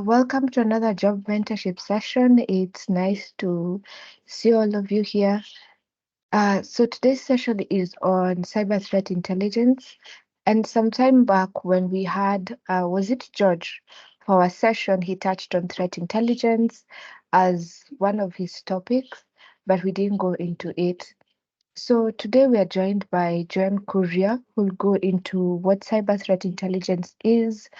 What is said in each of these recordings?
Welcome to another job mentorship session. It's nice to see all of you here. So today's session is on cyber threat intelligence. And some time back when we had, was it George? For our session, he touched on threat intelligence as one of his topics, but we didn't go into it. So today we are joined by John Kuria, who will go into what cyber threat intelligence is,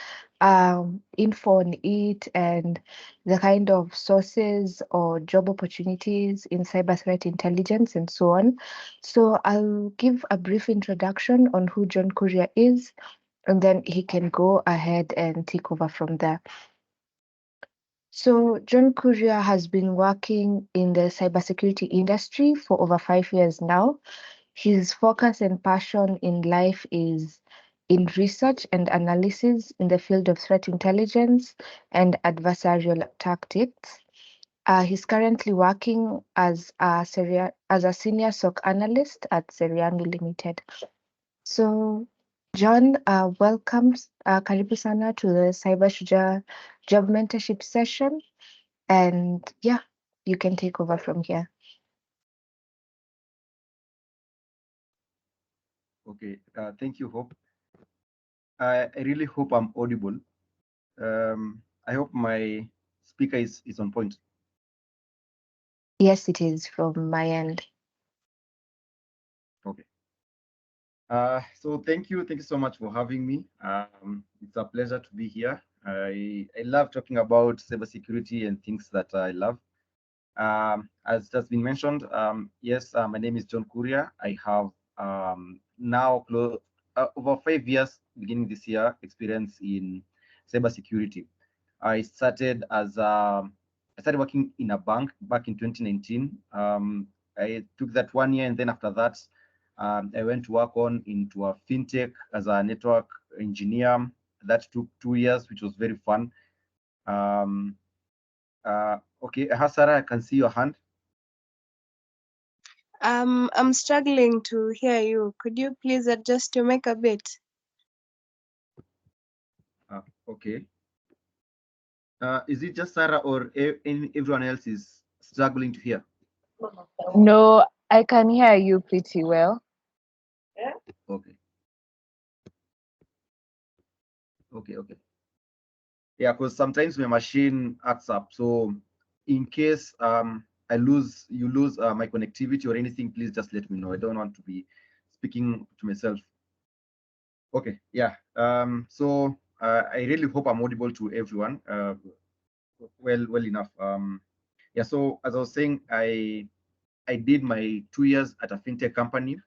info on it, and the kind of sources or job opportunities in cyber threat intelligence and so on. So I'll give a brief introduction on who John Kuria is, and then he can go ahead and take over from there. So John Kuria has been working in the cybersecurity industry for over 5 years now. His focus and passion in life is in research and analysis in the field of threat intelligence and adversarial tactics. He's currently working as a senior SOC analyst at Serianu Ltd. So, John, welcome. Karibu sana to the Cyber Shujaa job mentorship session. And yeah, you can take over from here. Okay, thank you, Hope. I really hope I'm audible. I hope my speaker is on point. Yes, it is from my end. Okay. So thank you so much for having me. It's a pleasure to be here. I love talking about cybersecurity and things that I love. As has been mentioned, yes, my name is John Kuria. I have now over 5 years, beginning this year, experience in cybersecurity. I started I started working in a bank back in 2019. I took that 1 year, and then after that, I went to work into a fintech as a network engineer. That took 2 years, which was very fun. Um, okay, Hasara, I can see your hand. I'm struggling to hear you. Could you please adjust your mic a bit? Okay. Is it just Sarah or everyone else is struggling to hear? No, I can hear you pretty well. Okay. Okay. Yeah, because sometimes my machine acts up. So in case you lose my connectivity or anything, please just let me know. I don't want to be speaking to myself. Okay, yeah. So I really hope I'm audible to everyone. Well enough. Yeah. So as I was saying, I did my 2 years at a fintech company,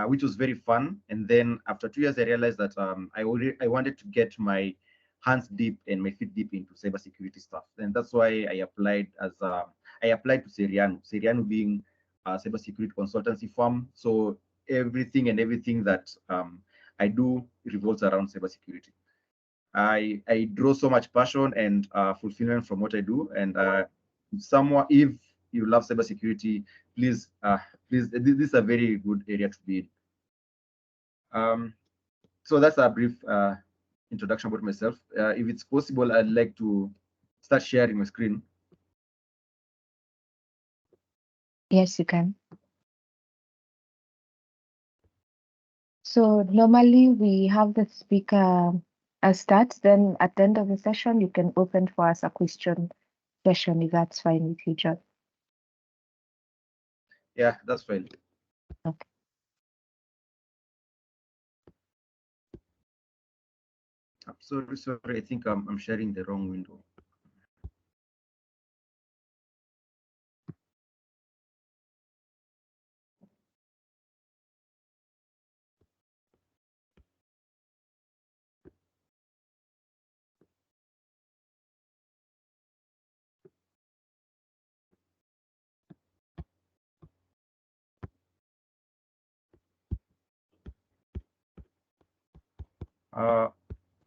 which was very fun. And then after 2 years, I realized that I wanted to get my hands deep and my feet deep into cybersecurity stuff. And that's why I applied to Serianu. Serianu being a cybersecurity consultancy firm. So everything that I do revolves around cybersecurity. I draw so much passion and fulfillment from what I do. And if you love cybersecurity, please, this is a very good area to be in. So that's a brief introduction about myself. If it's possible, I'd like to start sharing my screen. Yes, you can. So normally we have the speaker start, then at the end of the session, you can open for us a question session if that's fine with you, John. Yeah, that's fine. Okay. Sorry. I think I'm sharing the wrong window. Uh,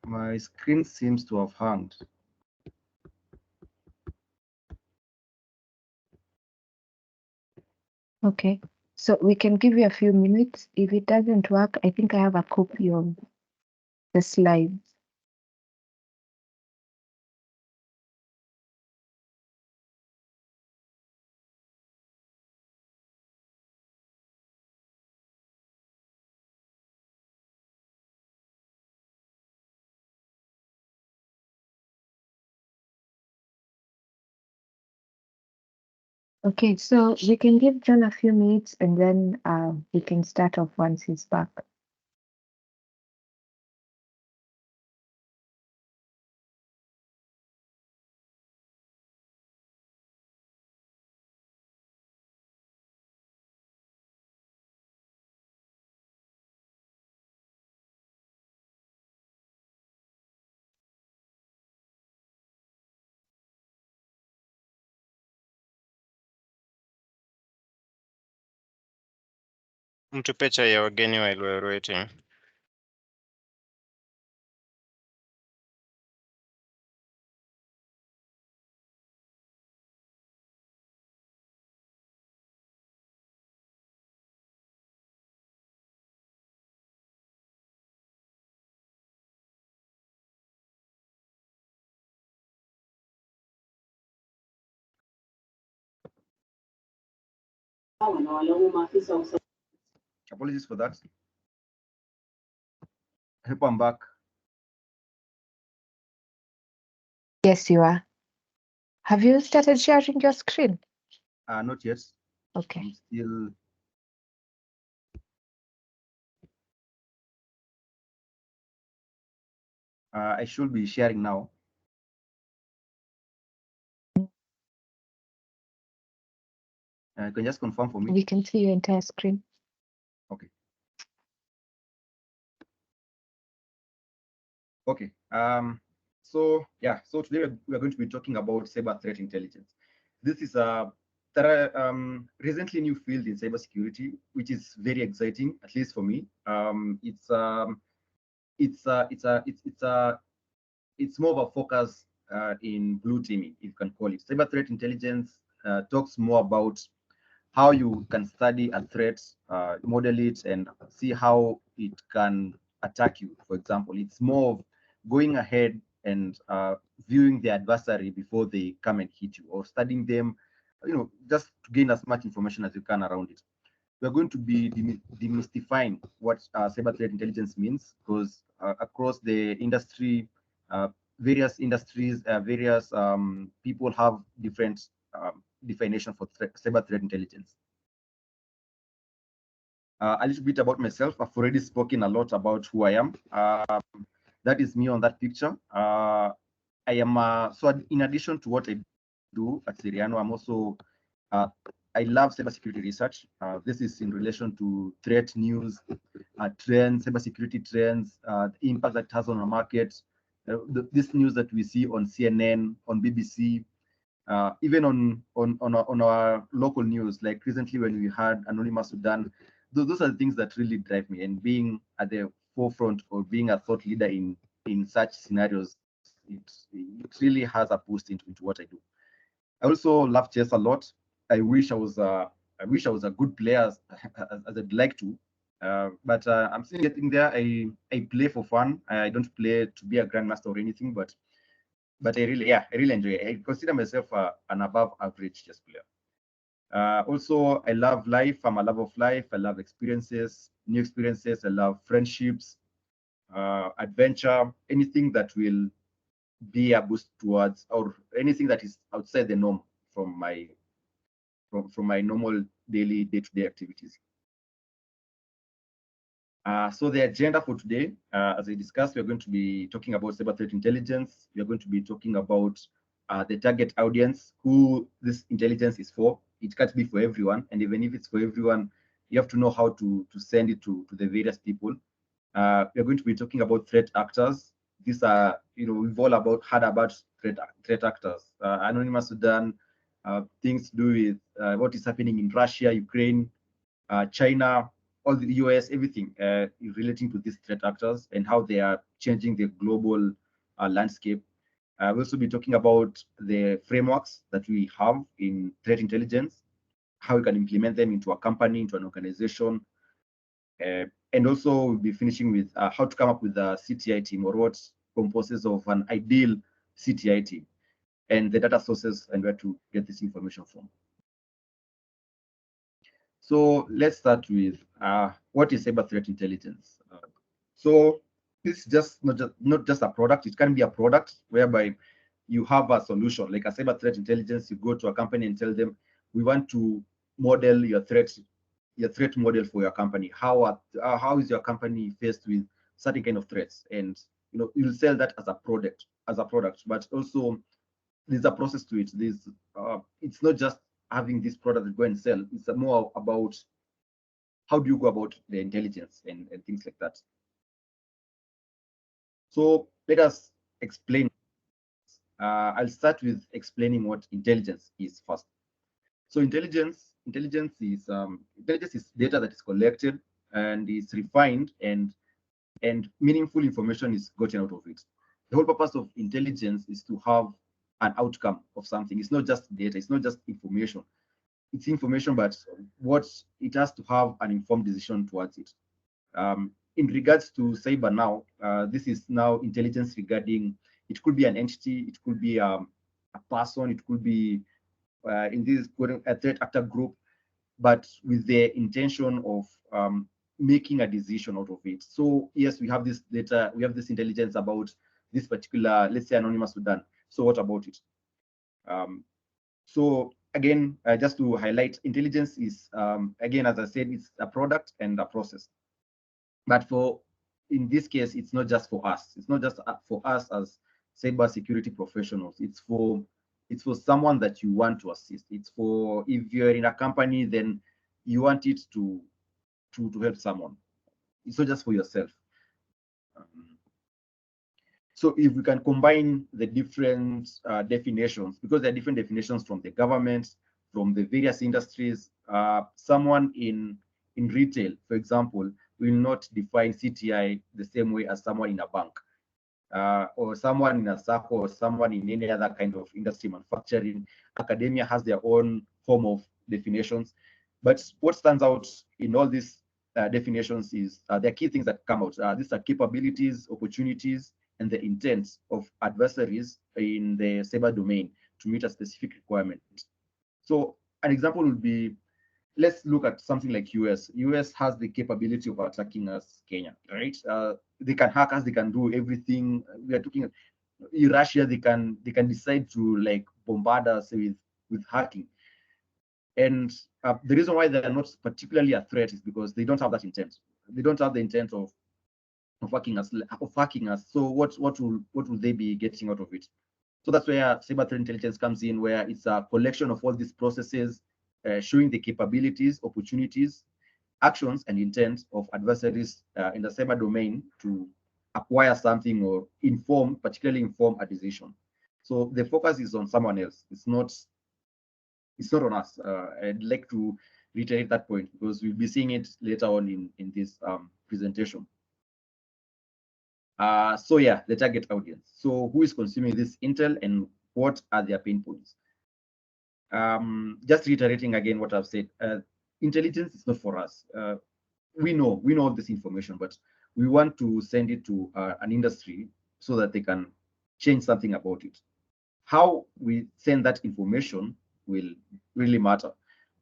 my screen seems to have hanged. Okay. So we can give you a few minutes. If it doesn't work, I think I have a copy of the slides. Okay, so we can give John a few minutes and then we can start off once he's back. Mtupe chai ya wageni while we're waiting. Apologies for that. I hope I'm back. Yes, you are. Have you started sharing your screen? Not yet. Okay. I'm still. I should be sharing now. You can just confirm for me. We can see your entire screen. Okay. Okay. So yeah. So today we are going to be talking about cyber threat intelligence. This is a recently new field in cybersecurity, which is very exciting, at least for me. It's more of a focus in blue teaming, if you can call it. Cyber threat intelligence talks more about how you can study a threat, model it, and see how it can attack you. For example, it's more of going ahead and viewing the adversary before they come and hit you, or studying them, just to gain as much information as you can around it. We're going to be demystifying what cyber threat intelligence means, because across the industry, various industries, various people have different definition for cyber threat intelligence. A little bit about myself. I've already spoken a lot about who I am. That is me on that picture. I am so in addition to what I do at Serianu, I'm also I love cybersecurity research. This is in relation to threat news, trends, cybersecurity trends, the impact that it has on the market. This news that we see on CNN, on BBC, even on our local news, like recently when we had Anonymous Sudan, those are the things that really drive me. And being at the forefront or being a thought leader in such scenarios, it really has a boost into what I do. I also love chess a lot. I wish I was a good player as I'd like to. But I'm still getting there. I play for fun. I don't play to be a grandmaster or anything, but I really enjoy it. I consider myself an above average chess player. Also, I love life. I'm a lover of life. I love experiences, new experiences. I love friendships, adventure, anything that will be a boost towards, or anything that is outside the norm from my normal daily day-to-day activities. So the agenda for today, as I discussed, we're going to be talking about cyber threat intelligence. We're going to be talking about the target audience, who this intelligence is for. It can't be for everyone, and even if it's for everyone, you have to know how to send it to the various people. We're going to be talking about threat actors. These are, we've all heard about threat actors. Anonymous Sudan, things to do with what is happening in Russia, Ukraine, China, all the US, everything relating to these threat actors and how they are changing the global landscape. We'll also be talking about the frameworks that we have in threat intelligence, how we can implement them into a company, into an organization, and also we'll be finishing with how to come up with a CTI team, or what composes of an ideal CTI team, and the data sources and where to get this information from. So let's start with what is cyber threat intelligence. So this is just not just a product. It can be a product whereby you have a solution, like a cyber threat intelligence. You go to a company and tell them, we want to model your threat model for your company. How is your company faced with certain kind of threats? And you'll sell that as a product, but also there's a process to it. It's not just having this product that go and sell. It's more about how do you go about the intelligence and things like that. So let us explain. I'll start with explaining what intelligence is first. So intelligence is data that is collected and is refined, and meaningful information is gotten out of it. The whole purpose of intelligence is to have an outcome of something. It's not just data, it's not just information. It's information, but what it has to have an informed decision towards it. In regards to cyber now, this is now intelligence regarding, it could be an entity, it could be a person, it could be in this a threat actor group, but with the intention of making a decision out of it. So yes, we have this data, we have this intelligence about this particular, let's say, anonymous Sudan. So what about it? So again, just to highlight, intelligence is, again, as I said, it's a product and a process. But in this case, it's not just for us. It's not just for us as cyber security professionals. It's for someone that you want to assist. It's for, if you're in a company, then you want it to help someone. It's not just for yourself. So if we can combine the different definitions, because there are different definitions from the government, from the various industries. Someone in retail, for example, will not define CTI the same way as someone in a bank, or someone in a SACCO, or someone in any other kind of industry, manufacturing. Academia has their own form of definitions. But what stands out in all these definitions is there are key things that come out. These are capabilities, opportunities, and the intent of adversaries in the cyber domain to meet a specific requirement. So an example would be, let's look at something like US. US has the capability of attacking us, Kenya, right? They can hack us, they can do everything. We are talking in Russia, they can decide to like bombard us with hacking. And the reason why they're not particularly a threat is because they don't have that intent. They don't have the intent of hacking us. So what will they be getting out of it? So that's where cyber threat intelligence comes in, where it's a collection of all these processes, showing the capabilities, opportunities, actions, and intent of adversaries in the cyber domain to acquire something or particularly inform a decision. So the focus is on someone else. It's not on us. I'd like to reiterate that point because we'll be seeing it later on in this presentation. So yeah, the target audience. So who is consuming this intel and what are their pain points? Just reiterating again what I've said, intelligence is not for us. We know all this information, but we want to send it to an industry so that they can change something about it. How we send that information will really matter,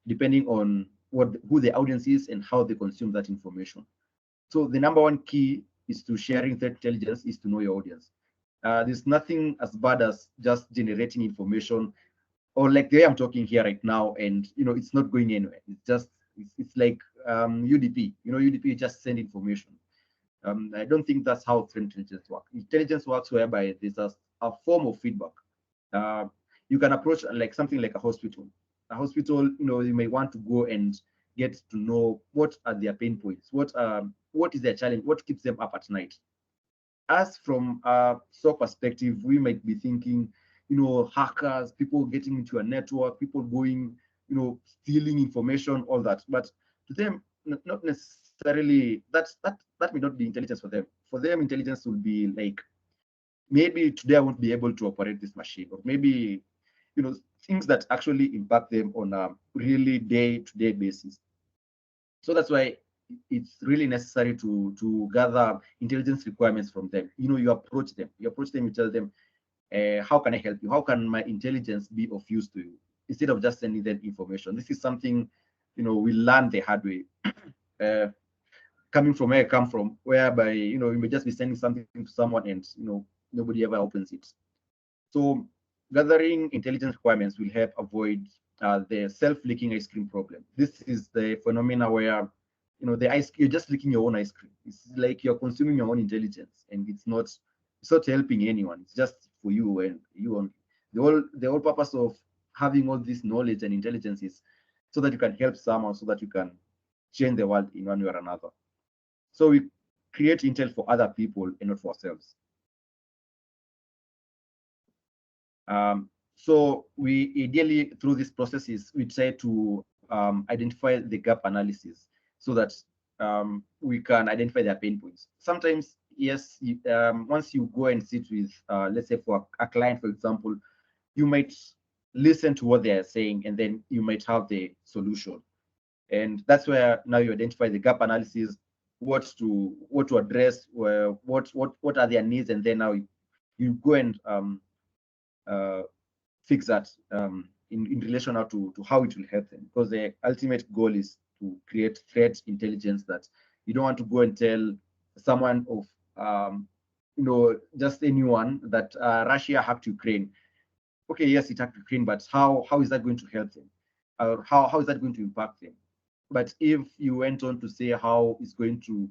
depending on who the audience is and how they consume that information. So the number one key is to sharing threat intelligence is to know your audience. There's nothing as bad as just generating information, or like the way I'm talking here right now, and it's not going anywhere. It's like UDP. UDP just send information. I don't think that's how threat intelligence works. Intelligence works whereby there's a form of feedback. You can approach like something like a hospital. A hospital, you may want to go and get to know what are their pain points, what is their challenge, what keeps them up at night. As from a SOC perspective, we might be thinking, hackers, people getting into a network, people going, stealing information, all that. But to them, not necessarily, that may not be intelligence for them. For them, intelligence will be like, maybe today I won't be able to operate this machine, or maybe, things that actually impact them on a really day-to-day basis. So that's why it's really necessary to gather intelligence requirements from them. You approach them, you tell them, how can I help you? How can my intelligence be of use to you? Instead of just sending them information. This is something, we learn the hard way. Coming from where I come from, whereby, you may just be sending something to someone and, nobody ever opens it. So gathering intelligence requirements will help avoid the self-leaking ice cream problem. This is the phenomena where, you're just leaking your own ice cream. It's like you're consuming your own intelligence, and it's not helping anyone. It's just for you and you only. The whole purpose of having all this knowledge and intelligence is so that you can help someone, so that you can change the world in one way or another. So we create intel for other people and not for ourselves. So we ideally, through these processes, we try to identify the gap analysis so that we can identify their pain points. Sometimes, yes, once you go and sit with, let's say for a client, for example, you might listen to what they are saying, and then you might have the solution. And that's where now you identify the gap analysis, what to address, what are their needs, and then now you go and fix that in relation to how it will help them, because the ultimate goal is to create threat intelligence that you don't want to go and tell someone of just anyone that Russia hacked Ukraine. Okay, yes, it hacked Ukraine, but how is that going to help them? Or how is that going to impact them? But if you went on to say how it's going to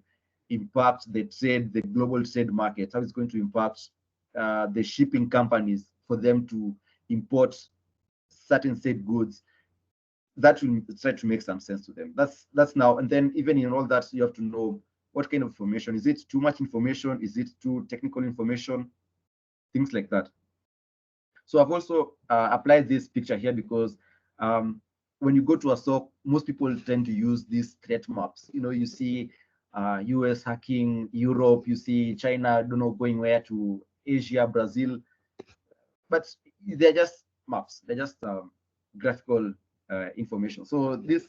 impact the trade, the global trade market, how it's going to impact the shipping companies for them to import certain said goods, that will try to make some sense to them. That's now. And then even in all that, you have to know what kind of information. Is it too much information? Is it too technical information? Things like that. So I've also applied this picture here because when you go to a SOC, most people tend to use these threat maps. You see US hacking, Europe, you see China, I don't know, going where, to Asia, Brazil, but they're just maps. They're just graphical information. So this,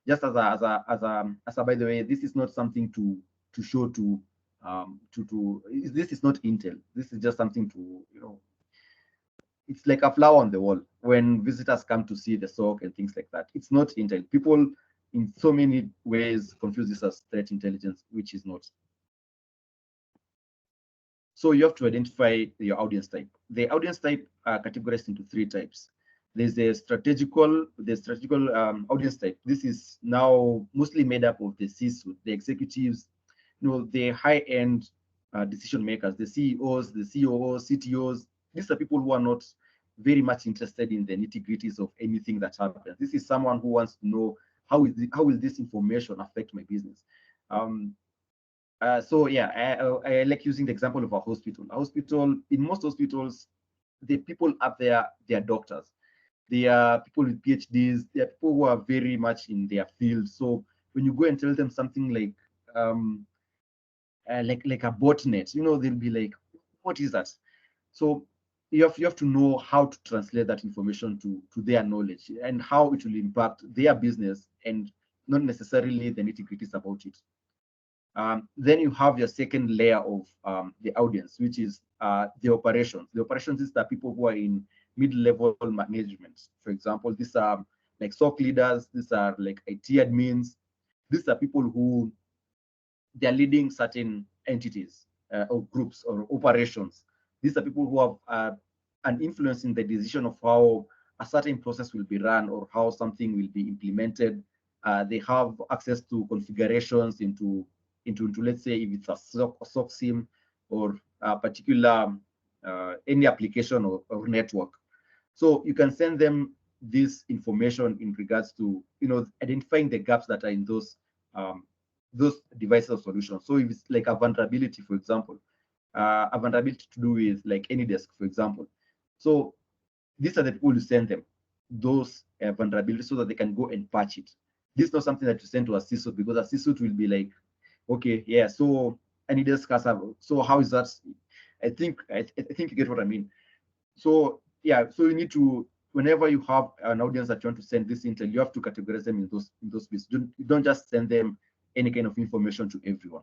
just as a by the way, this is not something to show to this is not intel. This is just something to, it's like a flower on the wall when visitors come to see the SOC and things like that. It's not intel. People in so many ways confuse this as threat intelligence, which is not. So you have to identify your audience type. The audience type are categorized into 3 types. There's the strategical audience type. This is now mostly made up of the C-suite, the executives, the high-end decision makers, the CEOs, the COOs, CTOs. These are people who are not very much interested in the nitty-gritties of anything that happens. This is someone who wants to know how will this information affect my business. So yeah, I like using the example of a hospital. A hospital, in most hospitals, the people up there, they are doctors. They are people with PhDs. They are people who are very much in their field. So when you go and tell them something like a botnet, they'll be like, "What is that?" So you have to know how to translate that information to their knowledge and how it will impact their business, and not necessarily the nitty-gritties about it. Then you have your second layer of the audience, which is the operations. The operations is the people who are in mid-level management. For example, these are like SOC leaders. These are like IT admins. These are people who they are leading certain entities or groups or operations. These are people who have an influence in the decision of how a certain process will be run or how something will be implemented. They have access to configurations into let's say if it's a SOC SIM or a particular any application or network. So you can send them this information in regards to identifying the gaps that are in those devices or solutions. So if it's like a vulnerability, for example, a vulnerability to do with like AnyDesk, for example. So these are the people who send them those vulnerabilities so that they can go and patch it. This is not something that you send to a CISO, because a CISO will be like, okay, yeah, so AnyDesk has so how is that? I think you get what I mean. So yeah, so you need to, whenever you have an audience that you want to send this intel, you have to categorize them in those pieces. You don't just send them any kind of information to everyone.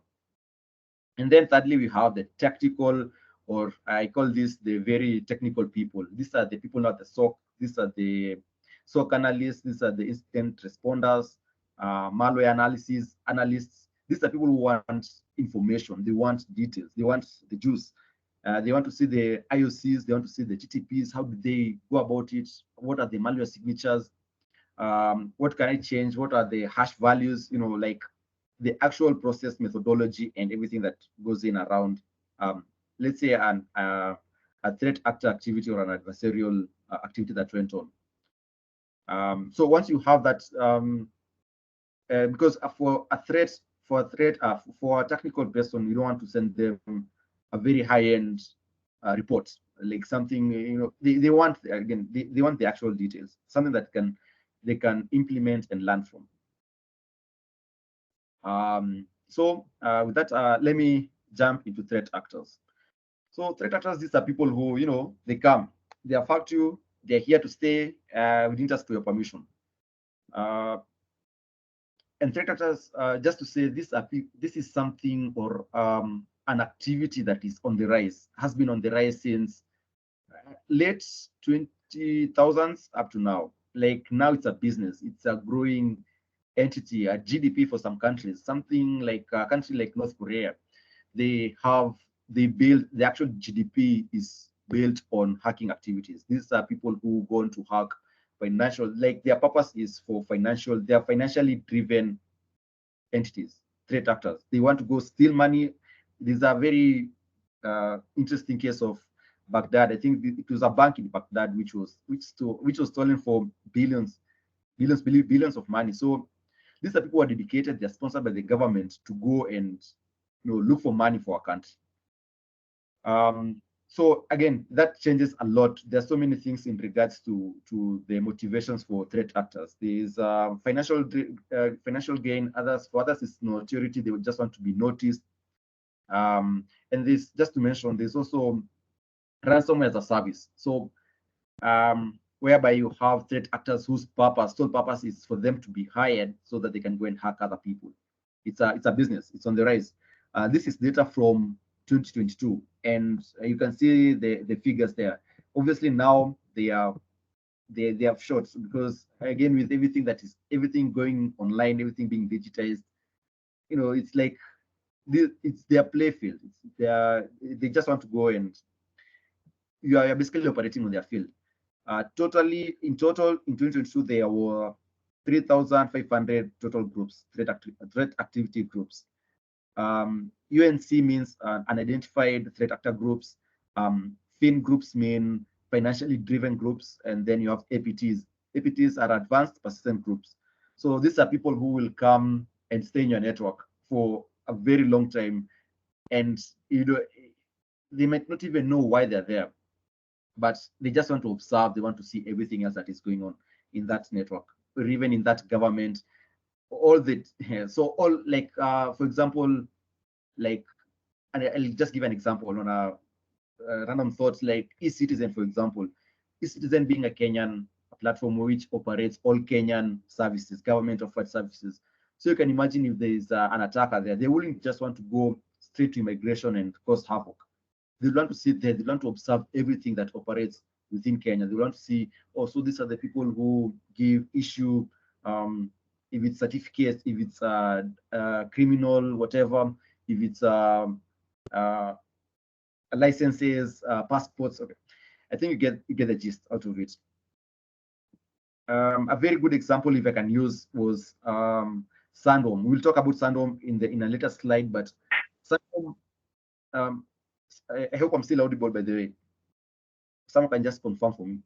And then thirdly, we have the tactical, or I call this the very technical people. These are the people at the SOC. These are the SOC analysts. These are the incident responders, malware analysts. These are people who want information. They want details. They want the juice. They want to see the IOCs. They want to see the GTPs. How do they go about it? What are the malware signatures? What can I change? What are the hash values? Like the actual process methodology and everything that goes in around, let's say, a threat actor activity or an adversarial activity that went on. So once you have that, because for a technical person, you don't want to send them a very high-end report, like something, they want, again, they want the actual details, something that they can implement and learn from. So with that, let me jump into threat actors. So threat actors, these are people who, they come, they affect you, they're here to stay. We didn't ask for your permission. And threat actors, just to say, this is something, or an activity that is on the rise, has been on the rise since late 20,000s up to now. Like now it's a business, it's a growing entity, a GDP for some countries, something like a country like North Korea. They build, the actual GDP is built on hacking activities. These are people who go on to hack financial, like their purpose is for financial, they are financially driven entities, threat actors. They want to go steal money. These are very interesting case of Baghdad. I think it was a bank in Baghdad which was stolen for billions of money. So these are people who are dedicated. They're sponsored by the government to go and look for money for our country. So again, that changes a lot. There's so many things in regards to the motivations for threat actors. There's financial gain. For others, it's notoriety. They would just want to be noticed. And this, just to mention, there's also ransomware as a service. So whereby you have threat actors whose sole purpose is for them to be hired so that they can go and hack other people. It's a business. It's on the rise. This is data from 2022, and you can see the figures there. Obviously now they have shot, because again, with everything going online, everything being digitized, it's like it's their play field. They just want to go, and you are basically operating on their field. In total in 2022 there were 3,500 total groups, threat activity groups. UNC means unidentified threat actor groups. FIN groups mean financially driven groups, and then you have APTs. APTs are advanced persistent groups. So these are people who will come and stay in your network for a very long time, and they might not even know why they're there, but they just want to observe. They want to see everything else that is going on in that network, or even in that government. So like for example, like, and I'll just give an example on a random thoughts, like eCitizen, for example. eCitizen being a Kenyan platform which operates all Kenyan services, government offered services. So you can imagine if there is an attacker there, they wouldn't just want to go straight to immigration and cause havoc. They want to sit there, they want to observe everything that operates within Kenya. They want to see, also, these are the people who issue, if it's certificates, if it's criminal, whatever, if it's licenses, passports. Okay, I think you get the gist out of it. A very good example, if I can use, was Sandworm. We'll talk about Sandworm in a later slide, but Sandworm, I hope I'm still audible, by the way. Someone can just confirm for me.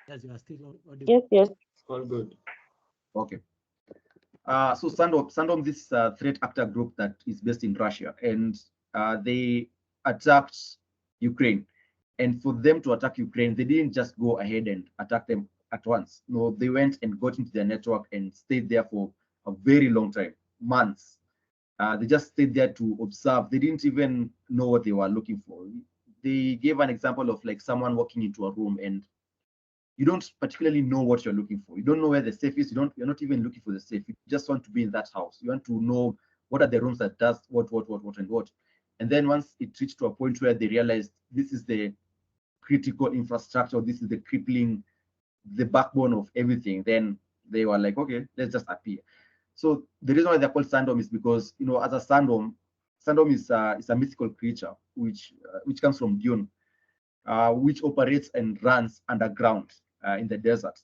Yes, you are still audible. Yes, yes. All good. Okay. So Sandworm, this is a threat actor group that is based in Russia, and they attacked Ukraine. And for them to attack Ukraine, they didn't just go ahead and attack them at once. No, they went and got into their network and stayed there for a very long time, months. They just stayed there to observe. They didn't even know what they were looking for. They gave an example of like someone walking into a room, and you don't particularly know what you're looking for. You don't know where the safe is. You're not even looking for the safe. You just want to be in that house. You want to know what are the rooms that does what. And then once it reached to a point where they realized this is the critical infrastructure, this is the backbone of everything, then they were like, okay, let's just appear. So the reason why they're called Sandworm is because, as a Sandworm is a mythical creature which comes from Dune, which operates and runs underground in the desert.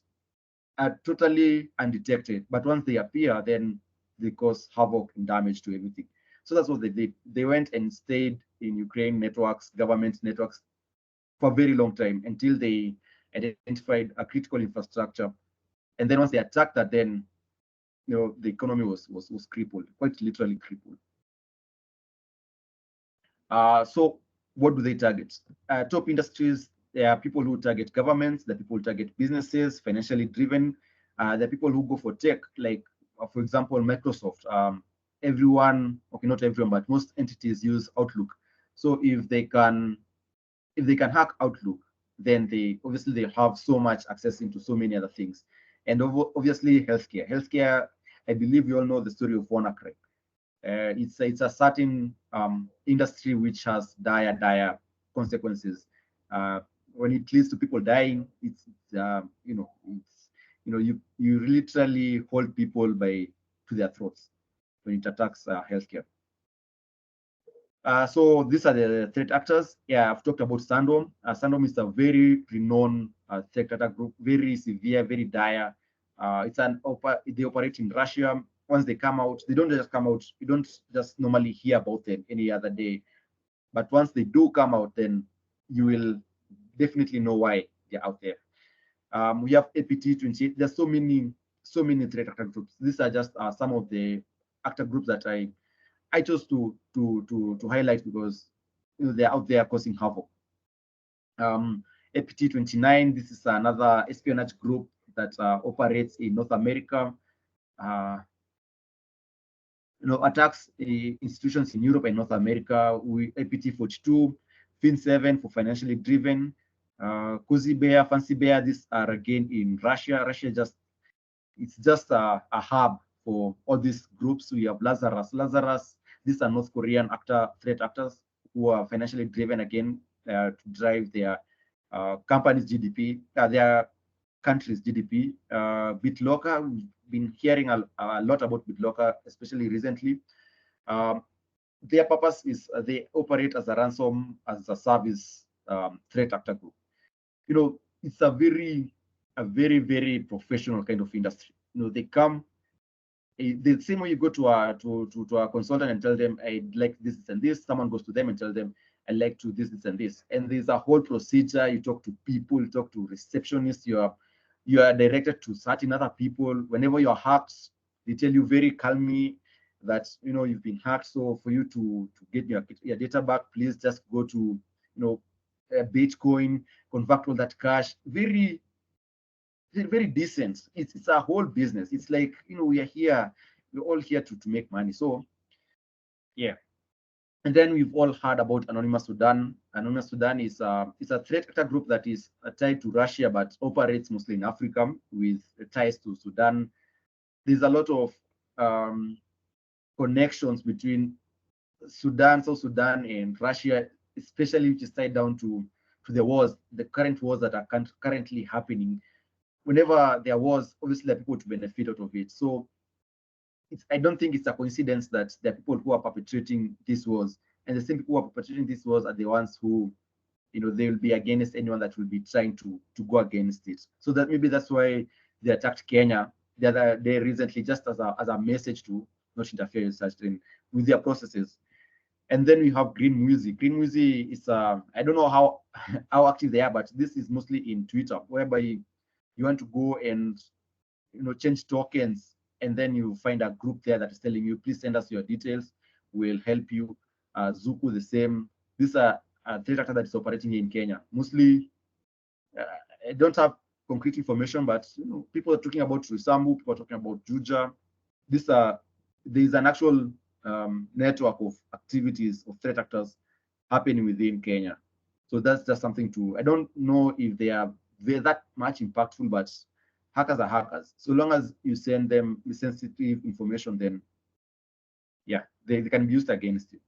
are totally undetected, but once they appear, then they cause havoc and damage to everything. So that's what they did. They went and stayed in Ukraine networks, government networks, for a very long time until they identified a critical infrastructure. And then once they attacked that, then the economy was crippled, quite literally crippled. So what do they target? Top industries, there are people who target governments, the people who target businesses, financially driven. There are people who go for tech, like, for example, Microsoft. Everyone, okay, not everyone, but most entities use Outlook. So if they can hack Outlook, then they obviously have so much access into so many other things. And obviously healthcare. Healthcare, I believe you all know the story of WannaCry. It's a certain industry which has dire consequences. When it leads to people dying, you literally hold people to their throats when it attacks healthcare. So these are the threat actors. Yeah, I've talked about Sandom. Sandom is a very renowned threat actor group, very severe, very dire. They operate in Russia. Once they come out, they don't just come out. You don't just normally hear about them any other day. But once they do come out, then you will definitely know why they're out there. We have APT28. There's so many threat actor groups. These are just some of the actor groups that I chose to highlight because they're out there causing havoc. APT29, this is another espionage group that operates in North America. Attacks institutions in Europe and North America. APT42, Fin7 for financially driven. Cozy Bear, Fancy Bear, these are again in Russia. It's just a hub for all these groups. We have Lazarus. These are North Korean threat actors who are financially driven again to drive their company's GDP, their country's GDP. BitLocker, we've been hearing a lot about BitLocker, especially recently. Their purpose is they operate as a ransom, as a service threat actor group. It's a very, very professional kind of industry. They come. The same way you go to a consultant and tell them I'd like this and this, someone goes to them and tell them I'd like to this and this, and there's a whole procedure. You talk to people, you talk to receptionists, you are directed to certain other people. Whenever you're hacked, they tell you very calmly that you've been hacked. So for you to get your data back, please just go to Bitcoin, convert all that cash. Very decent. It's a whole business. It's like we're all here to make money. So yeah. And then we've all heard about Anonymous Sudan. Anonymous Sudan is a threat actor group that is tied to Russia but operates mostly in Africa with ties to Sudan. There's a lot of connections between South Sudan and Russia, especially which is tied down to the current wars that are currently happening. Whenever there was, obviously there are people to benefit out of it. So I don't think it's a coincidence that there are people who are perpetrating these wars, and the same people who are perpetrating these wars are the ones who, they will be against anyone that will be trying to go against it. So that maybe that's why they attacked Kenya the other day recently, just as a message to not interfere with their processes. And then we have Green Music. Green Music is I don't know how active they are, but this is mostly in Twitter, whereby you want to go and change tokens, and then you find a group there that is telling you, please send us your details, we'll help you. Zuku the same. These are threat actor that is operating in Kenya. Mostly, I don't have concrete information, but people are talking about Risambu, people are talking about Juja. There's an actual network of activities of threat actors happening within Kenya. So that's just something I don't know if they're that much impactful, but hackers are hackers. So long as you send them sensitive information, then yeah, they can be used against you.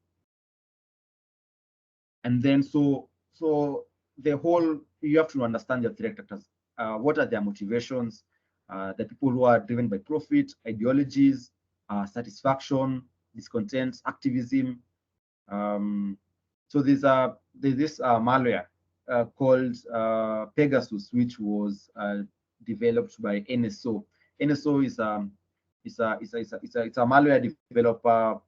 And then so you have to understand your threat actors. What are their motivations? The people who are driven by profit, ideologies, satisfaction, discontent, activism. So there's this malware called Pegasus, which was developed by NSO. NSO is it's a malware developer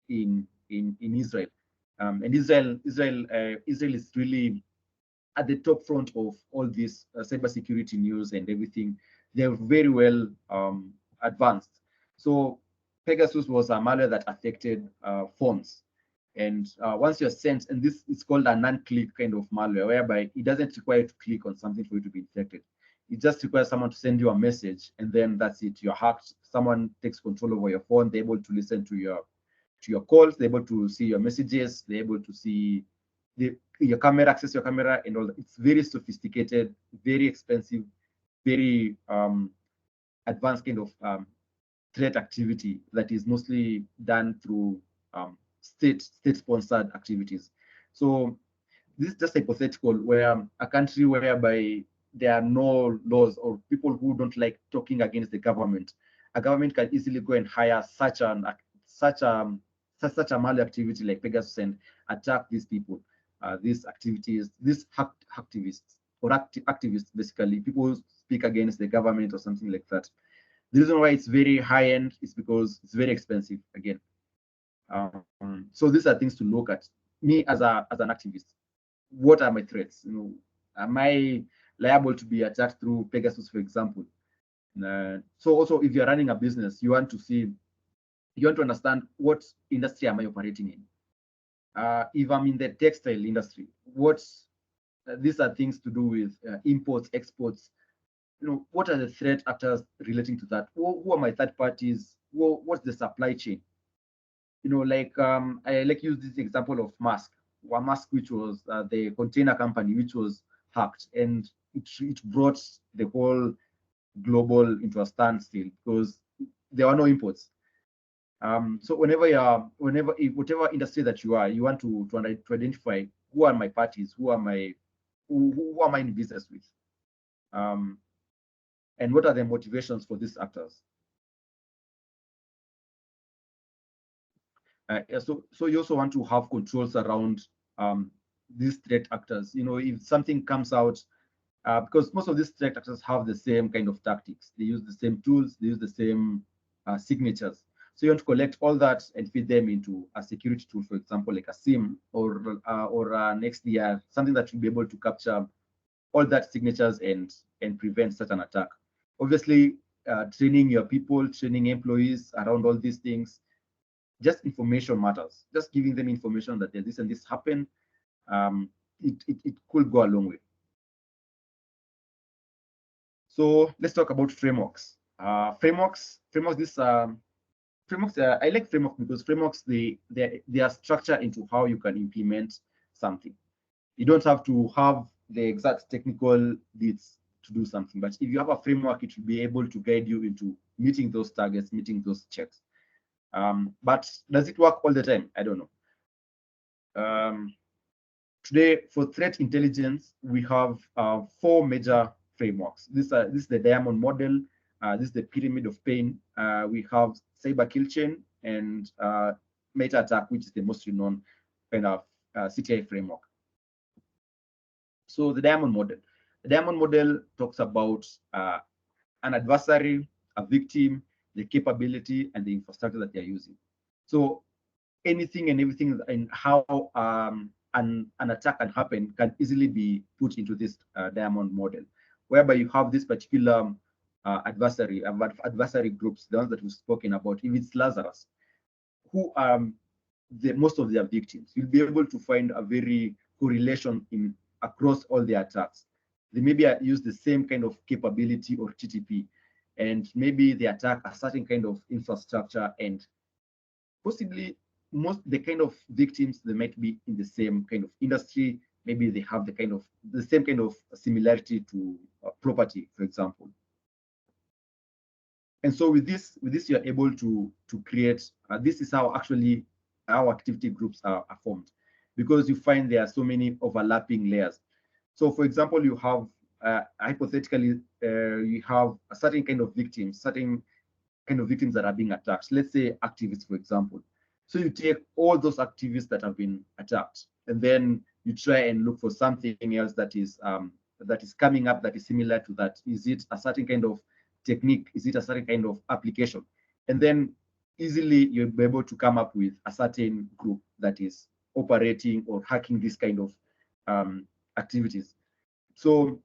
in Israel, and Israel is really at the top front of all this cybersecurity news and everything. They're very well advanced. So Pegasus was a malware that affected phones. And once you're sent, and this is called a non-click kind of malware, whereby it doesn't require you to click on something for you to be infected. It just requires someone to send you a message, and then that's it. You're hacked. Someone takes control over your phone. They're able to listen to your calls. They're able to see your messages. They're able to see your camera, access your camera, and all that. It's very sophisticated, very expensive, very advanced kind of threat activity that is mostly done through state-sponsored activities. So this is just hypothetical, where a country whereby there are no laws or people who don't like talking against the government, a government can easily go and hire such a malware activity like Pegasus and attack these people, these activities, these activists or activists, basically people who speak against the government or something like that. The reason why it's very high end is because it's very expensive again. So these are things to look at. Me as an activist, what are my threats? Am I liable to be attacked through Pegasus, for example? So also, if you're running a business, you want to understand what industry am I operating in. If I'm in the textile industry, these are things to do with imports, exports. What are the threat actors relating to that? Who are my third parties? What's the supply chain? I use this example of Mask, which was the container company, which was hacked, and it brought the whole global into a standstill because there were no imports. So whatever industry that you are, you want to identify who are my parties, who am I in business with, and what are the motivations for these actors. So you also want to have controls around these threat actors. If something comes out, because most of these threat actors have the same kind of tactics. They use the same tools. They use the same signatures. So you want to collect all that and feed them into a security tool, for example, like a SIM or an XDR, something that will be able to capture all that signatures and prevent such an attack. Obviously, training your people, training employees around all these things. Just information matters. Just giving them information that this and this happened, it could go a long way. So let's talk about frameworks. Frameworks. I like frameworks because frameworks they are structured into how you can implement something. You don't have to have the exact technical bits to do something, but if you have a framework, it will be able to guide you into meeting those targets, meeting those checks. But does it work all the time? I don't know. Today, for threat intelligence, we have 4 major frameworks. This is the diamond model. This is the pyramid of pain. We have cyber kill chain and meta attack, which is the most renowned kind of CTI framework. So the diamond model. The diamond model talks about an adversary, a victim, the capability, and the infrastructure that they're using. So anything and everything and how an attack can happen can easily be put into this diamond model, whereby you have this particular adversary groups, the ones that we've spoken about. If it's Lazarus, who are most of their victims, you'll be able to find a very correlation across all the attacks. They maybe use the same kind of capability or TTP, and maybe they attack a certain kind of infrastructure, and possibly the kind of victims, they might be in the same kind of industry. Maybe they have the same kind of similarity to property, for example. And so with this you're able to create. This is how actually our activity groups are formed, because you find there are so many overlapping layers. So, for example, you have hypothetically you have a certain kind of victims, that are being attacked. Let's say activists, for example. So you take all those activists that have been attacked, and then you try and look for something else that is that is coming up that is similar to that? Is it a certain kind of technique? Is it a certain kind of application? And then easily you'll be able to come up with a certain group that is operating or hacking this kind of activities. So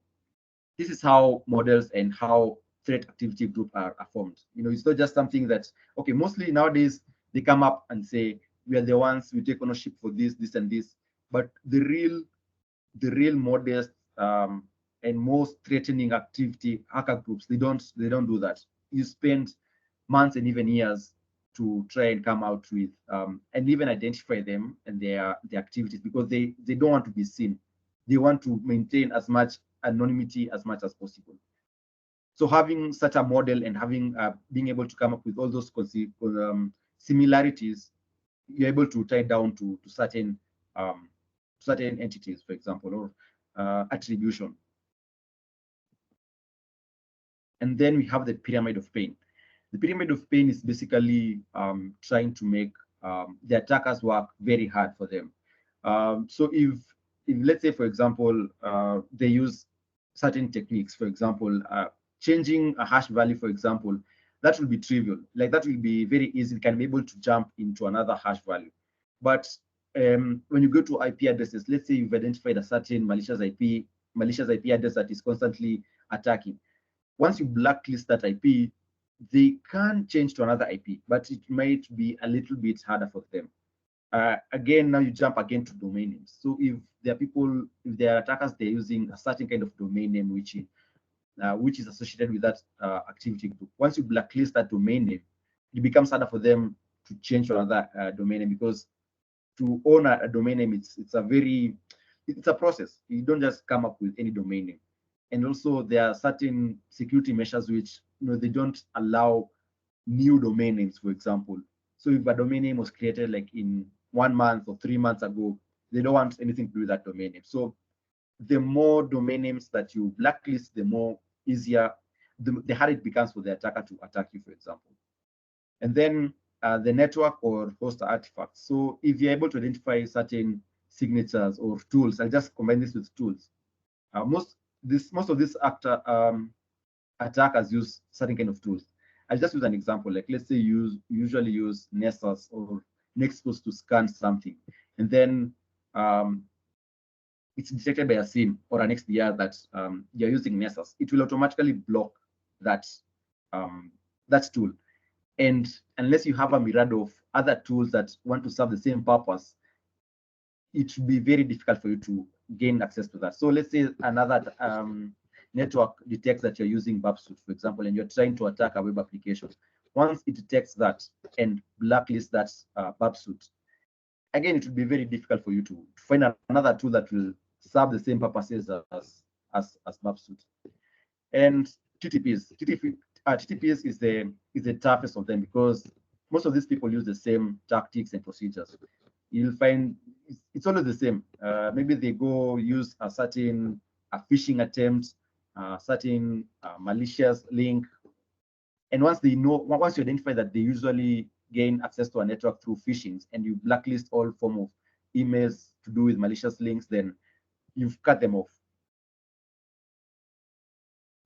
this is how models and how threat activity group are formed. It's not just something that, okay, mostly nowadays they come up and say, we are the ones, we take ownership for this, this, and this. But the real modest and most threatening activity hacker groups, they don't do that. You spend months and even years to try and come out with and even identify them and their activities, because they don't want to be seen. They want to maintain as much anonymity as much as possible. So having such a model and having being able to come up with all those similarities, you're able to tie down to certain entities, for example, or attribution. And then we have the pyramid of pain. The pyramid of pain is basically trying to make the attackers work very hard for them. So if let's say, for example, they use certain techniques, for example, changing a hash value, for example, that will be trivial. Like that will be very easy. It can be able to jump into another hash value. But when you go to IP addresses, let's say you've identified a certain malicious IP address that is constantly attacking. Once you blacklist that IP, they can change to another IP, but it might be a little bit harder for them. Again, now you jump again to domain names. So if there are people, if there are attackers, they're using a certain kind of domain name which is associated with that activity group. Once you blacklist that domain name, it becomes harder for them to change to another domain name, because to own a domain name, it's a process. You don't just come up with any domain name. And also there are certain security measures which they don't allow new domain names, for example. So if a domain name was created like in 1 month or 3 months ago, they don't want anything to do with that domain name. So the more domain names that you blacklist, the more easier, the harder it becomes for the attacker to attack you, for example. And then the network or host artifacts. So if you're able to identify certain signatures or tools, I'll just combine this with tools. Most of these attackers use certain kind of tools. I'll just use an example. Like let's say you usually use Nessus or Nexus to scan something, and then it's detected by a SIM or an XDR that you're using Nessus. It will automatically block that tool. And unless you have a myriad of other tools that want to serve the same purpose, it should be very difficult for you to gain access to that. So let's say another network detects that you're using Babsuit, for example, and you're trying to attack a web application. Once it detects that and blacklists that Babsuit, again, it will be very difficult for you to find another tool that will serve the same purposes as Babsuit. And TTPs is the toughest of them, because most of these people use the same tactics and procedures. You'll find it's always the same. Maybe they go use a certain phishing attempt, certain malicious link, and once you identify that they usually gain access to a network through phishing, and you blacklist all form of emails to do with malicious links, then you've cut them off.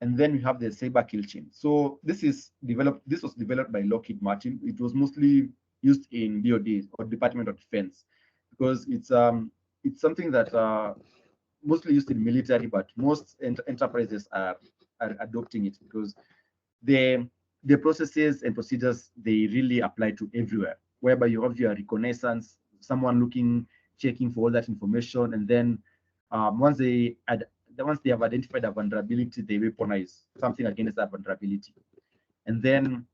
And then we have the cyber kill chain. So this was developed by Lockheed Martin. It was mostly used in DoD or Department of Defense, because it's something that mostly used in military, but most enterprises are adopting it, because the processes and procedures, they really apply to everywhere, whereby you have your reconnaissance, someone checking for all that information, and then once they have identified a vulnerability, they weaponize something against that vulnerability. And then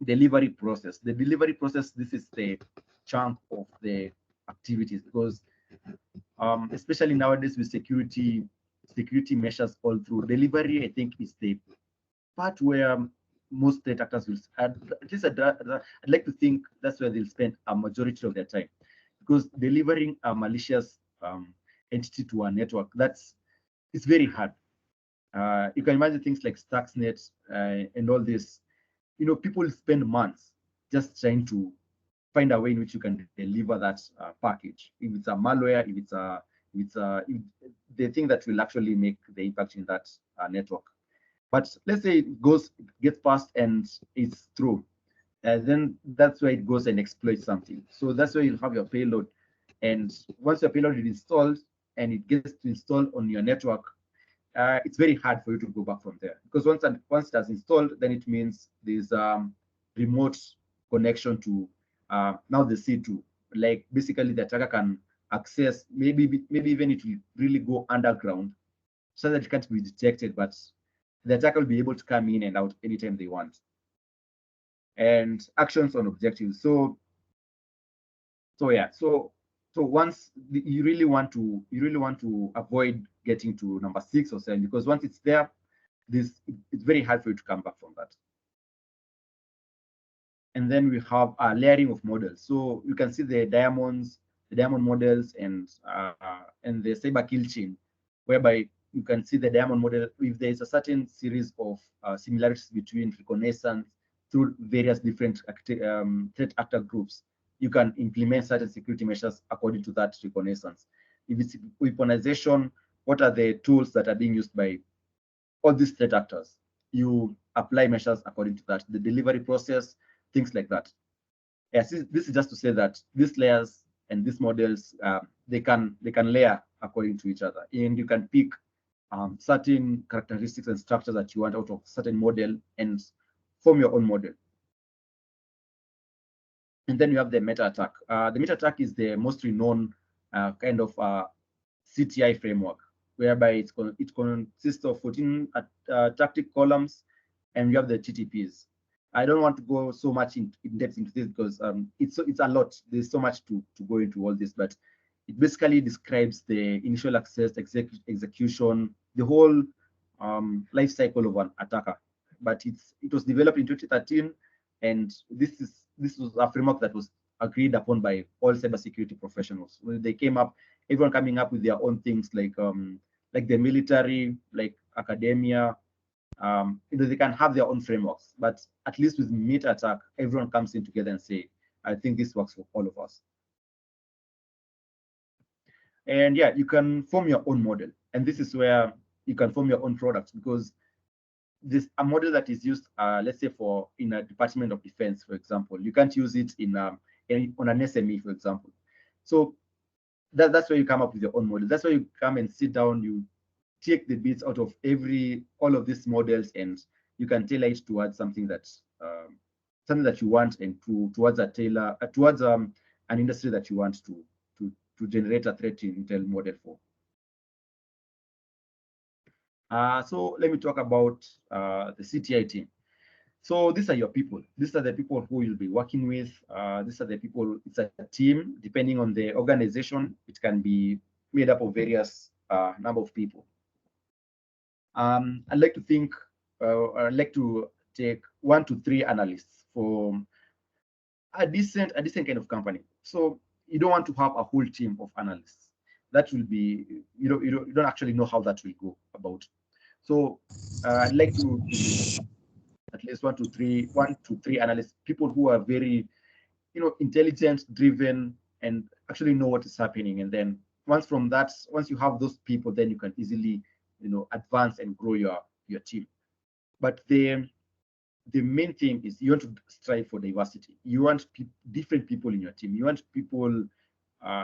delivery process. The delivery process, this is the chunk of the activities, because especially nowadays with security measures all through, delivery, I think, is the part where most threat actors will, at least I'd like to think that's where they'll spend a majority of their time, because delivering a malicious entity to a network, it's very hard. You can imagine things like Stuxnet and all this. People spend months just trying to find a way in which you can deliver that package. If it's a malware, if it's with the thing that will actually make the impact in that network. But let's say it gets past and it's through. Then that's where it goes and exploits something. So that's where you'll have your payload. And once your payload is installed and it gets installed on your network, it's very hard for you to go back from there. Because once it has installed, then it means there's remote connection to now the C2. Like basically the attacker can access, maybe even it will really go underground so that it can't be detected, but the attacker will be able to come in and out anytime they want. And actions on objectives. So yeah, so once you really want to avoid getting to number 6 or 7, because once it's there, it's very hard for you to come back from that. And then we have a layering of models. So you can see the diamond models and the cyber kill chain, whereby you can see the diamond model. If there is a certain series of similarities between reconnaissance through various different threat actor groups, you can implement certain security measures according to that reconnaissance. If it's weaponization, what are the tools that are being used by all these threat actors? You apply measures according to that. The delivery process, things like that. Yes, this is just to say that these layers and these models, they can layer according to each other, and you can pick certain characteristics and structures that you want out of certain model and form your own model. And then you have the meta attack. The meta attack is the most renowned kind of CTI framework, whereby it consists of 14 tactic columns, and you have the TTPs. I don't want to go so much in depth into this because it's a lot. There's so much to go into all this, but it basically describes the initial access, execution, the whole life cycle of an attacker. But it was developed in 2013, and this was a framework that was agreed upon by all cybersecurity professionals. When they came up, everyone coming up with their own things, like the military, like academia. They can have their own frameworks, but at least with meta attack, everyone comes in together and say, I think this works for all of us. And yeah, you can form your own model. And this is where you can form your own product, because this a model that is used, let's say in a Department of Defense, for example, you can't use it on an SME, for example. So that's where you come up with your own model. That's where you come and sit down, you take the bits out of all of these models, and you can tailor it towards something that you want, and towards an industry that you want to generate a threat intel model for. So let me talk about the CTI team. So these are your people. These are the people who you'll be working with. These are the people. It's a team. Depending on the organization, it can be made up of various number of people. I'd like to take 1 to 3 analysts for a decent kind of company. So you don't want to have a whole team of analysts. That will be, you don't actually know how that will go about. So I'd like to at least 1 to 3 analysts, people who are very, intelligent, driven, and actually know what is happening. And then once you have those people, then you can easily, advance and grow your team. But the main thing is you want to strive for diversity. You want different people in your team. You want people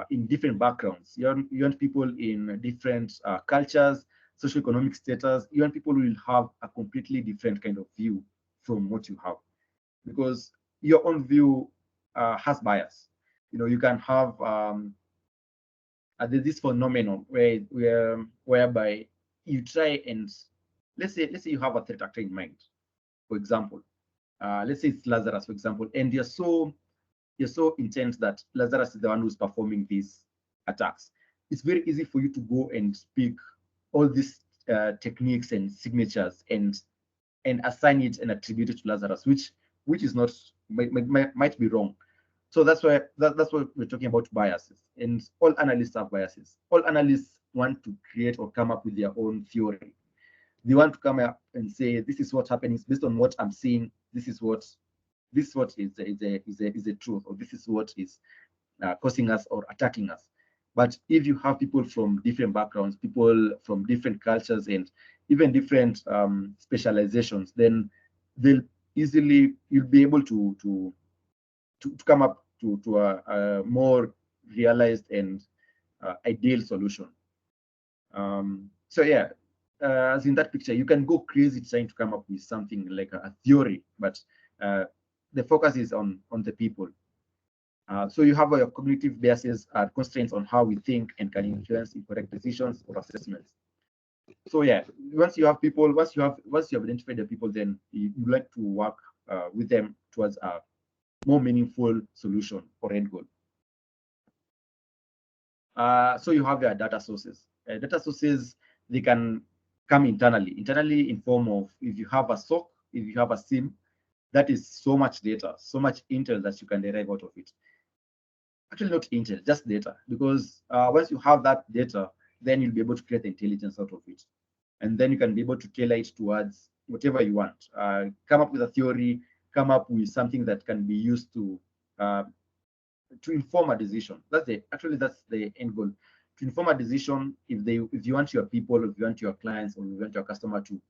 in different backgrounds. You want people in different cultures, socioeconomic status. You want people who will have a completely different kind of view from what you have, because your own view has bias. You can have this phenomenon whereby you try and let's say you have a threat actor in mind, for example. Let's say it's Lazarus, for example, and you're so intent that Lazarus is the one who's performing these attacks. It's very easy for you to go and speak all these techniques and signatures and assign it and attribute it to Lazarus, which is not might be wrong. So that's why we're talking about biases, and all analysts have biases. All analysts want to create or come up with their own theory. They want to come up and say, this is what's happening based on what I'm seeing. This is what is the truth, or this is what is causing us or attacking us. But if you have people from different backgrounds, people from different cultures, and even different specializations, then they'll you'll be able to come up to a more realized and ideal solution. So yeah, as in that picture, you can go crazy trying to come up with something like a theory, but the focus is on the people. So you have your cognitive biases are constraints on how we think and can influence incorrect decisions or assessments. So yeah, once you have identified the people, then you like to work with them towards a more meaningful solution or end goal. So you have your data sources. Data sources, they can come internally in form of, if you have a SOC, if you have a SIM, that is so much data, so much intel that you can derive out of it. Actually, not intel, just data, because once you have that data, then you'll be able to create the intelligence out of it. And then you can be able to tailor it towards whatever you want. Come up with a theory, come up with something that can be used to inform a decision. That's the end goal. To inform a decision, if you want your people, if you want your clients, or if you want your customer to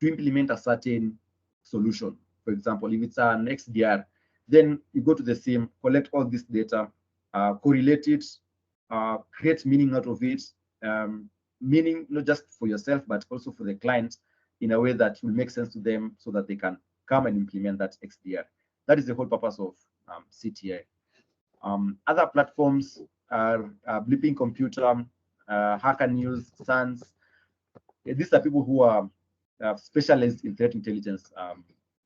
implement a certain solution. For example, if it's an XDR, then you go to the SIM, collect all this data, correlate it, create meaning out of it, meaning not just for yourself, but also for the client in a way that will make sense to them so that they can come and implement that XDR. That is the whole purpose of CTI. Other platforms are Blipping Computer, Hacker News, Sans. These are people who are specialists in threat intelligence,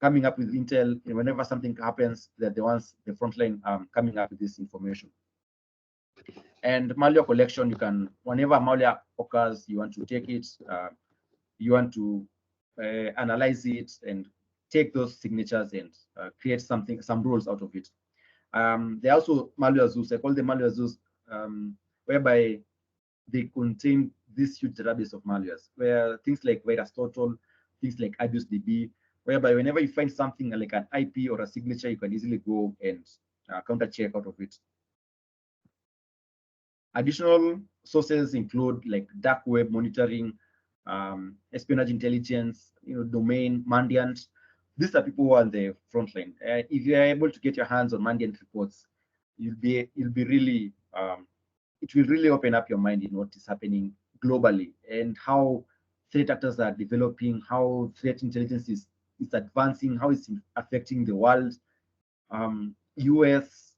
coming up with intel. And whenever something happens, they're the ones, the frontline, coming up with this information. And malware collection, you can, whenever malware occurs, you want to take it, you want to analyze it and take those signatures and create some rules out of it. There are also malware zoos. I call them malware zoos, whereby they contain this huge database of malwares, where things like VirusTotal, things like AbusDB, whereby whenever you find something like an IP or a signature, you can easily go and counter check out of it. Additional sources include like dark web monitoring, espionage intelligence, domain, Mandiant. These are people who are on the front line. If you are able to get your hands on Mandiant reports, you'll be really, it will really open up your mind in what is happening globally and how threat actors are developing, how threat intelligence is advancing, how it's affecting the world. US,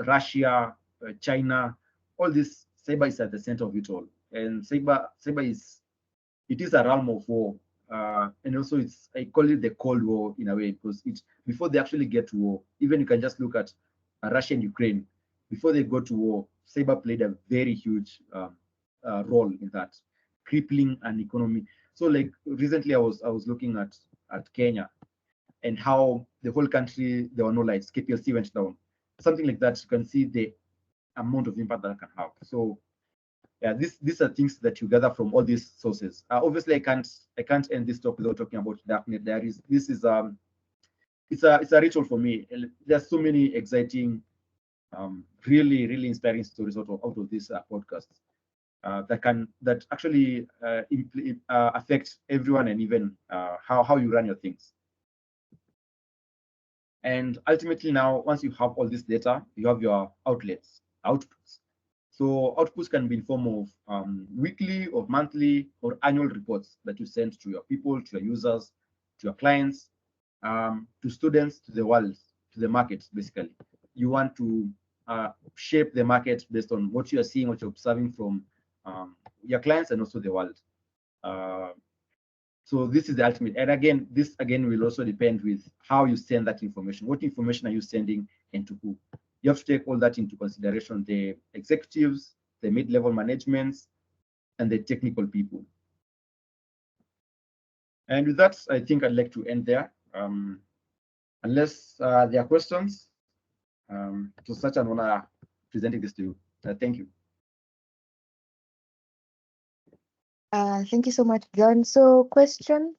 Russia, China, all this, cyber is at the center of it all. And cyber is a realm of war. And also I call it the Cold War in a way, because before they actually get to war, even you can just look at Russia and Ukraine, before they go to war, cyber played a very huge role in that, crippling an economy. So like recently I was looking at Kenya and how the whole country, there were no lights, KPLC went down. Something like that, you can see the amount of impact that can have. So yeah, these are things that you gather from all these sources. Obviously, I can't end this talk without talking about Darknet Diaries. This is it's a ritual for me. There's so many exciting, really inspiring stories out of this podcast that actually affect everyone, and even how you run your things. And ultimately, now once you have all this data, you have your outputs. So outputs can be in form of weekly or monthly or annual reports that you send to your people, to your users, to your clients, to students, to the world, to the market, basically. You want to shape the market based on what you are seeing, what you're observing from your clients and also the world. So this is the ultimate. And again, this will also depend with how you send that information. What information are you sending and to who? You have to take all that into consideration, the executives, the mid-level managements, and the technical people. And with that, I think I'd like to end there. Unless there are questions, it was such an honor presenting this to you. Thank you. Thank you so much, John. So question,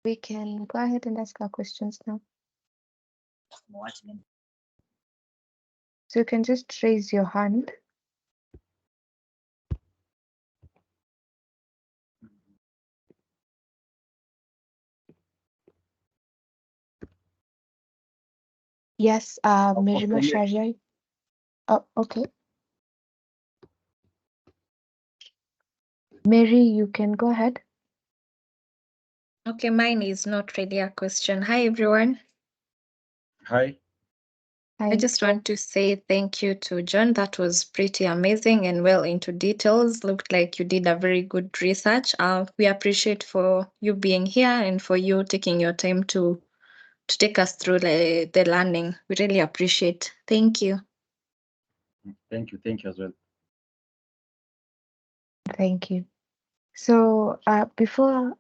we can go ahead and ask our questions now. So you can just raise your hand. Yes, Mary Okay, yes. Masharia. Oh, okay. Mary, you can go ahead. Okay, mine is not really a question. Hi, everyone. Hi. Hi. I just want to say thank you to John. That was pretty amazing and well into details. Looked like you did a very good research. We appreciate for you being here and for you taking your time to take us through the learning. We really appreciate. Thank you. Thank you as well. Thank you. So before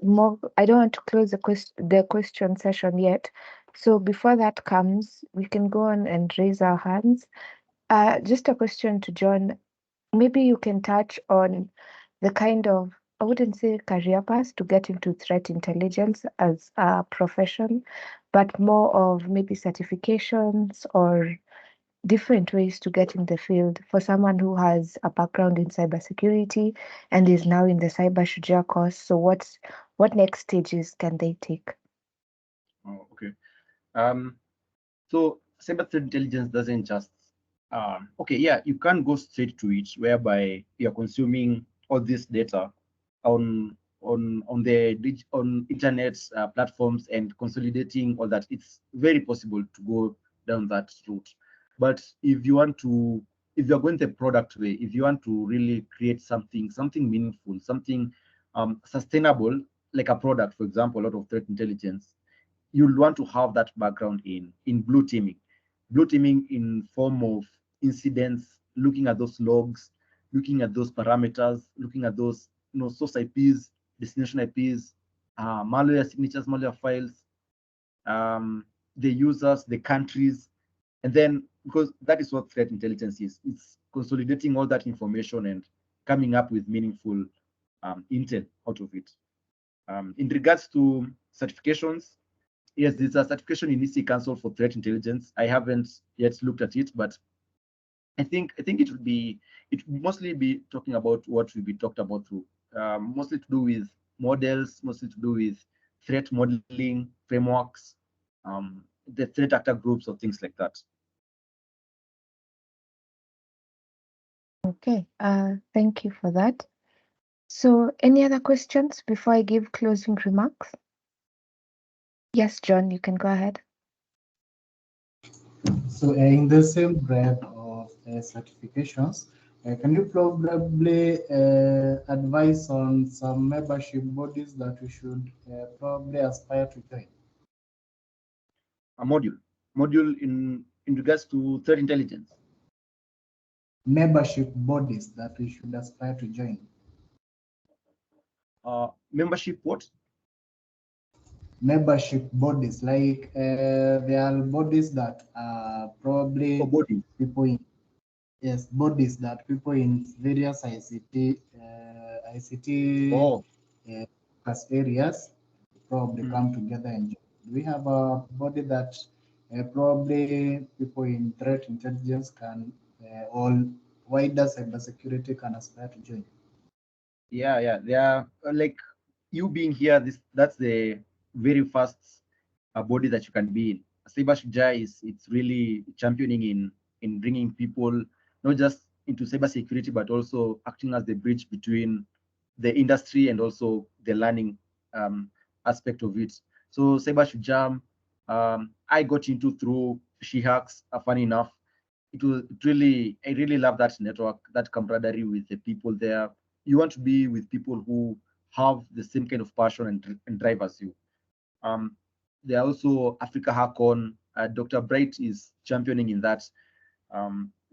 more, I don't want to close the question session yet. So before that comes, we can go on and raise our hands. Just a question to John. Maybe you can touch on the kind of, I wouldn't say career path to get into threat intelligence as a profession, but more of maybe certifications or different ways to get in the field for someone who has a background in cybersecurity and is now in the cyber shujaa course. So what next stages can they take? Oh, okay. So cyber threat intelligence doesn't just okay, yeah, you can't go straight to it whereby you're consuming all this data on internet platforms and consolidating all that. It's very possible to go down that route. But if you're going the product way, if you want to really create something meaningful, something sustainable, like a product, for example, out of threat intelligence, you'll want to have that background in blue teaming in form of incidents, looking at those logs, looking at those parameters, looking at those source IPs, destination IPs, malware signatures, malware files, the users, the countries, and then because that is what threat intelligence is. It's consolidating all that information and coming up with meaningful intel out of it. In regards to certifications, yes, there's a certification in EC Council for Threat Intelligence. I haven't yet looked at it, but I think it would mostly be talking about what will be talked about through, mostly to do with models, mostly to do with threat modeling frameworks, the threat actor groups or things like that. Okay, thank you for that. So any other questions before I give closing remarks? Yes, John, you can go ahead. So in the same breadth of certifications, can you probably advise on some membership bodies that we should probably aspire to join? A module in regards to threat intelligence. Membership bodies that we should aspire to join. Membership what? Membership bodies, like there are bodies that are probably bodies. people in, yes, bodies that people in various ICT Oh. areas probably come together and join. We have a body that probably people in threat intelligence can or wider cybersecurity can aspire to join. Yeah, they are like you being here. That's the very first body that you can be in. Cyber Shujaa it's really championing in bringing people not just into cybersecurity but also acting as the bridge between the industry and also the learning aspect of it. So Cyber Shujaa, I got into through She Hacks. Funny enough, I really love that network, that camaraderie with the people there. You want to be with people who have the same kind of passion and drive as you. There are also Africa Hackon. Dr. Bright is championing in that.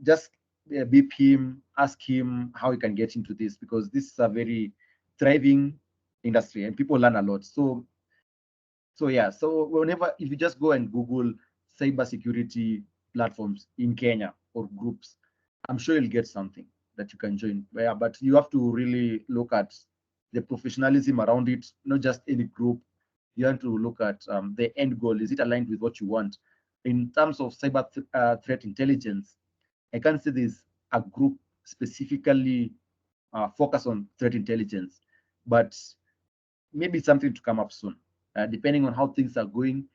Just beep him, ask him how he can get into this because this is a very thriving industry and people learn a lot. So yeah, so whenever if you just go and Google cybersecurity platforms in Kenya or groups, I'm sure you'll get something that you can join. Yeah, but you have to really look at the professionalism around it, not just any group. You have to look at the end goal. Is it aligned with what you want? In terms of cyber threat intelligence, I can't say there's a group specifically focused on threat intelligence, but maybe something to come up soon. Depending on how things are going,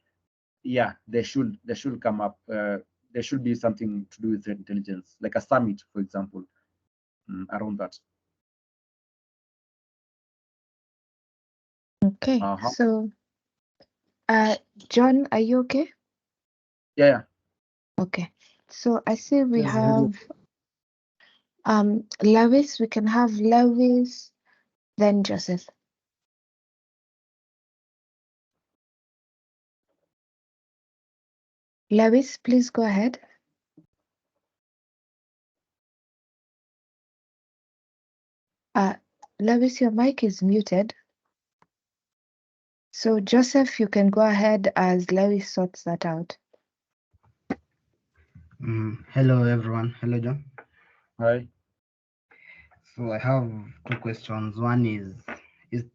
yeah, they should come up. There should be something to do with threat intelligence, like a summit, for example, around that. Okay, so John, are you okay? Yeah. Okay, so I see we Yes, have Lewis. We can have Lewis, then Joseph. Lewis, please go ahead. Lewis, your mic is muted. So Joseph, you can go ahead as Lewis sorts that out. Hello, everyone. Hello, John. Hi. So I have two questions. One is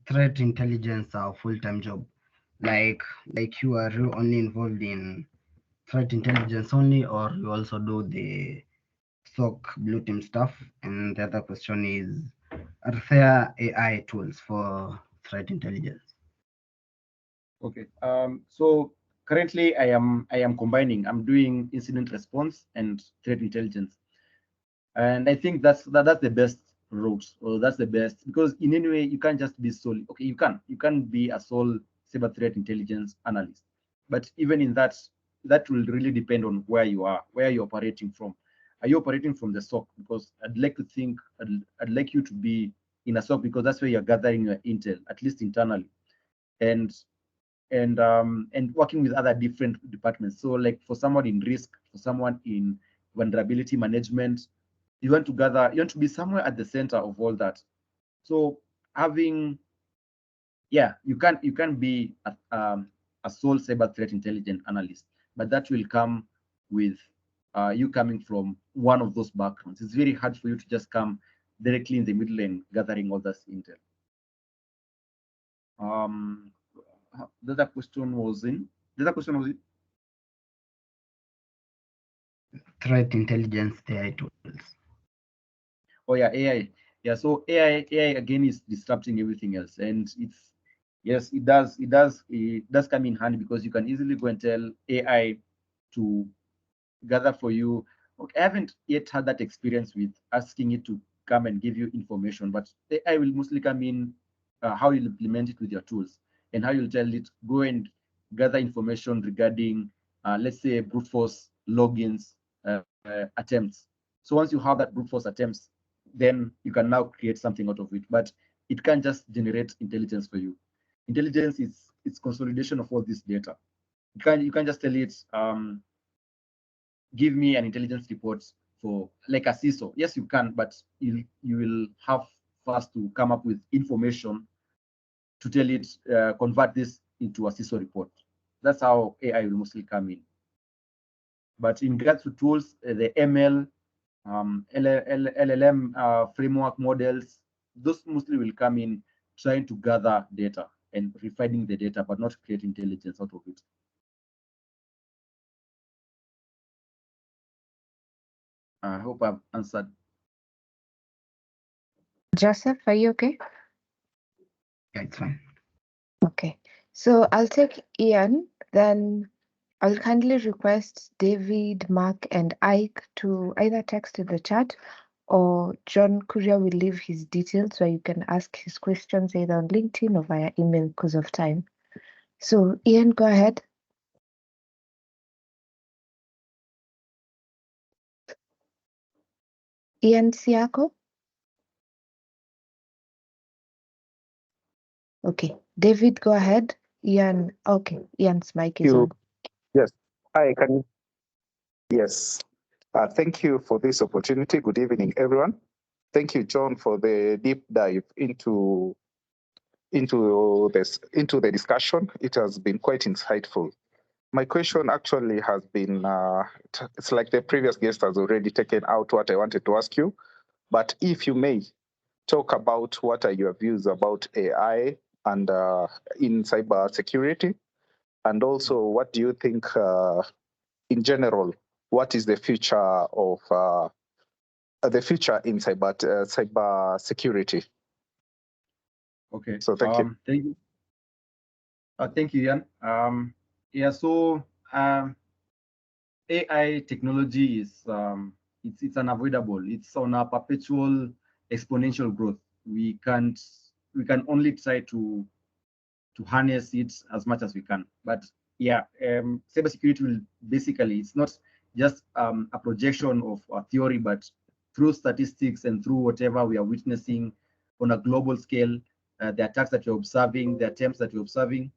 threat intelligence a full-time job? Like you are you only involved in threat intelligence only, or you also do the SOC blue team stuff? And the other question is, are there AI tools for threat intelligence? Okay. So currently I am combining. I'm doing incident response and threat intelligence, and I think that's the best route, or that's the best, because in any way you can't just be solely, okay, you can be a sole cyber threat intelligence analyst, but even in that will really depend on where you're operating from. Are you operating from the SOC? Because I'd like to think I'd like you to be in a SOC, because that's where you're gathering your intel, at least internally, and working with other different departments. So like for someone in risk, for someone in vulnerability management, you want to be somewhere at the center of all that. So having, yeah, you can be a sole cyber threat intelligence analyst, but that will come with you coming from one of those backgrounds. It's very hard for you to just come directly in the middle and gathering all this intel. The other question was in Threat intelligence AI tools. Oh yeah, AI. Yeah, so AI again is disrupting everything else, and it does come in handy, because you can easily go and tell AI to gather for you. Okay, I haven't yet had that experience with asking it to come and give you information, but AI will mostly come in how you implement it with your tools, and how you'll tell it go and gather information regarding, let's say, brute force logins attempts. So once you have that brute force attempts, then you can now create something out of it. But it can't just generate intelligence for you. Intelligence is it's consolidation of all this data. You can't just tell it, give me an intelligence report for like a CISO. Yes, you can, but you will have first to come up with information to tell it, convert this into a CISO report. That's how AI will mostly come in. But in regards to tools, the ML, LLM framework models, those mostly will come in trying to gather data and refining the data, but not create intelligence out of it. I hope I've answered. Joseph, are you okay? Yeah, it's fine. Okay, so I'll take Ian, then I'll kindly request David, Mark, and Ike to either text in the chat, or John Kuria will leave his details where you can ask his questions either on LinkedIn or via email because of time. So Ian, go ahead. Ian Siako. Okay, David, go ahead. Ian, okay, Ian's mic is on. Yes. Hi, can you? Yes. Thank you for this opportunity. Good evening, everyone. Thank you, John, for the deep dive into the discussion. It has been quite insightful. My question actually has been, it's like the previous guest has already taken out what I wanted to ask you, but if you may talk about what are your views about AI and in cyber security, and also what do you think in general, what is the future of in cyber security? Okay. So thank you. Thank you, Ian. Yeah. So AI technology is it's unavoidable. It's on a perpetual exponential growth. We can only try to harness it as much as we can. But yeah, cybersecurity will basically, it's not just a projection of a theory, but through statistics and through whatever we are witnessing on a global scale, the attacks that you're observing, the attempts that you're observing.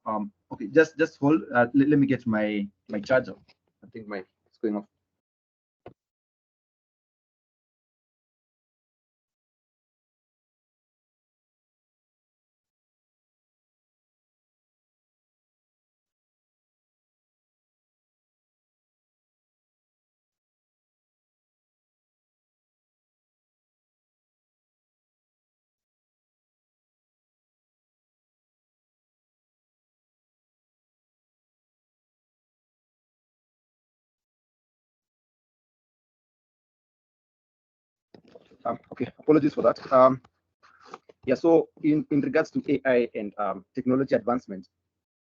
Okay, just hold. Let me get my charger. I think it's going off. Okay, apologies for that. Yeah, so in regards to AI and technology advancement,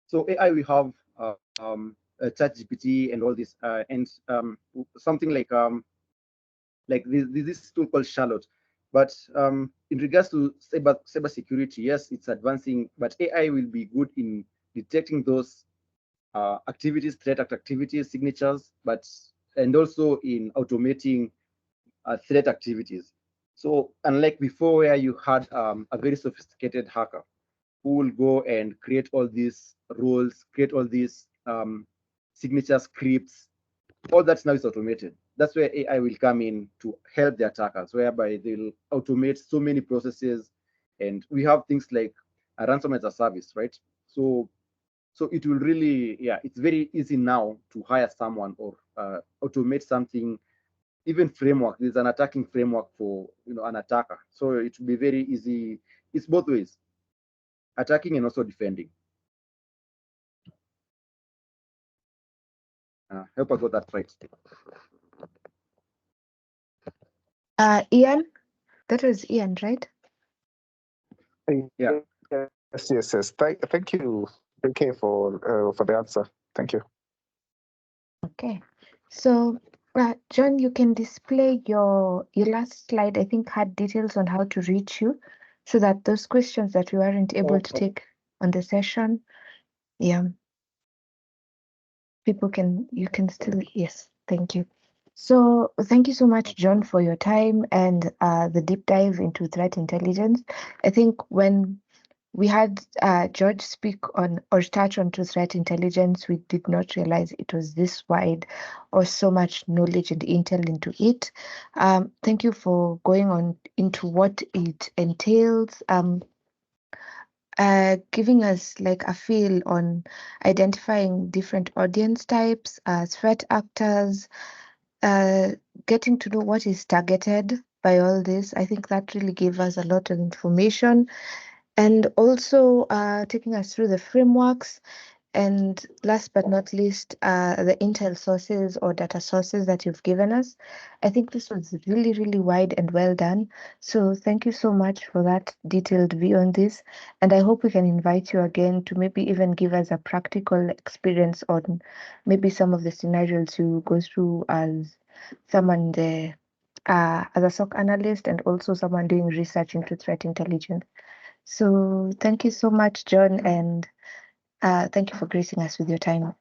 so AI we have ChatGPT and all this, and something like this tool called Charlotte. But in regards to cyber security, yes, it's advancing, but AI will be good in detecting those activities, threat activities, signatures, and also in automating threat activities. So unlike before, where you had a very sophisticated hacker who will go and create all these rules, create all these signature scripts, all that now is automated. That's where AI will come in to help the attackers, whereby they'll automate so many processes. And we have things like a ransom as a service, right? So it will really, yeah, it's very easy now to hire someone or automate something. Even framework, there's an attacking framework for an attacker. So it will be very easy. It's both ways, attacking and also defending. Hope I got that right. Ian, that was Ian, right? Yeah. Yes. Thank you, BK, for the answer. Thank you. Okay. So, John, you can display your last slide, I think, had details on how to reach you, so that those questions that we weren't able to take on the session, yeah, you can still, yes, thank you. So thank you so much, John, for your time and the deep dive into threat intelligence. I think when we had George speak on or touch onto threat intelligence, we did not realize it was this wide or so much knowledge and intel into it. Thank you for going on into what it entails. Giving us like a feel on identifying different audience types, threat actors, getting to know what is targeted by all this. I think that really gave us a lot of information, and also taking us through the frameworks, and last but not least, the intel sources or data sources that you've given us. I think this was really, really wide and well done. So thank you so much for that detailed view on this. And I hope we can invite you again to maybe even give us a practical experience on maybe some of the scenarios you go through as someone there, as a SOC analyst and also someone doing research into threat intelligence. So thank you so much, John, and thank you for gracing us with your time.